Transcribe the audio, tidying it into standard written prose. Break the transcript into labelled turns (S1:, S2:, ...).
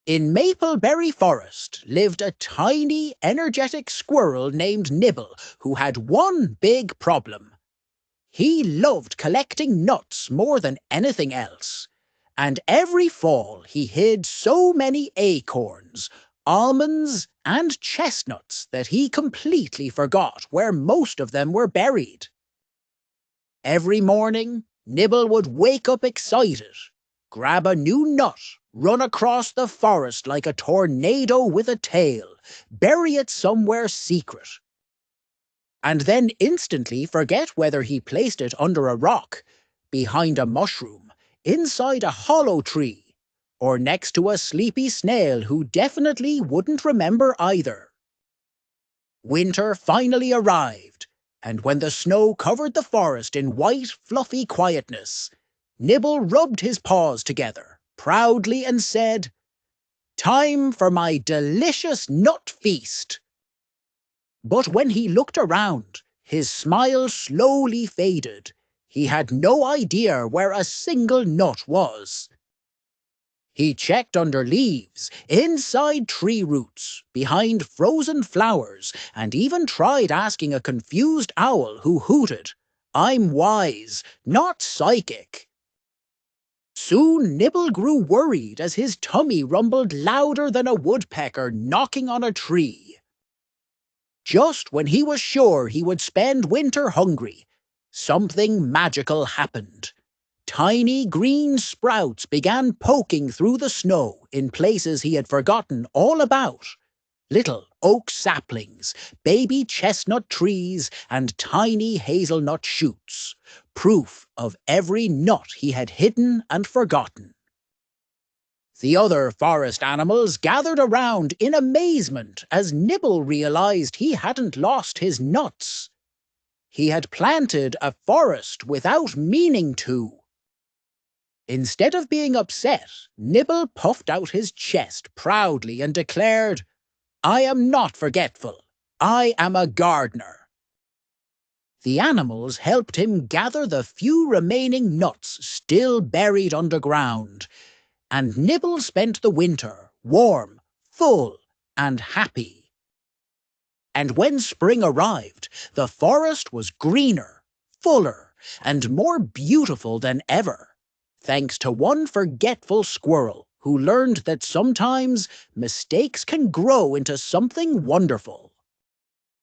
S1: In Mapleberry Forest lived a tiny, energetic squirrel named Nibble who had one big problem. He loved collecting nuts more than anything else, and every fall he hid so many acorns, almonds, and chestnuts that he completely forgot where most of them were buried. Every morning, Nibble would wake up excited, grab a new nut, run across the forest like a tornado with a tail, bury it somewhere secret, and then instantly forget whether he placed it under a rock, behind a mushroom, inside a hollow tree, or next to a sleepy snail who definitely wouldn't remember either. Winter finally arrived, and when the snow covered the forest in white, fluffy quietness, Nibble rubbed his paws together, proudly, and said, "Time for my delicious nut feast." But when he looked around, his smile slowly faded. He had no idea where a single nut was. He checked under leaves, inside tree roots, behind frozen flowers, and even tried asking a confused owl who hooted, "I'm wise, not psychic." Soon Nibble grew worried as his tummy rumbled louder than a woodpecker knocking on a tree. Just when he was sure he would spend winter hungry, something magical happened. Tiny green sprouts began poking through the snow in places he had forgotten all about. Little oak saplings, baby chestnut trees, and tiny hazelnut shoots. Proof of every nut he had hidden and forgotten. The other forest animals gathered around in amazement as Nibble realized he hadn't lost his nuts. He had planted a forest without meaning to. Instead of being upset, Nibble puffed out his chest proudly and declared, "I am not forgetful. I am a gardener." The animals helped him gather the few remaining nuts still buried underground, and Nibble spent the winter warm, full, and happy. And when spring arrived, the forest was greener, fuller, and more beautiful than ever, thanks to one forgetful squirrel who learned that sometimes mistakes can grow into something wonderful.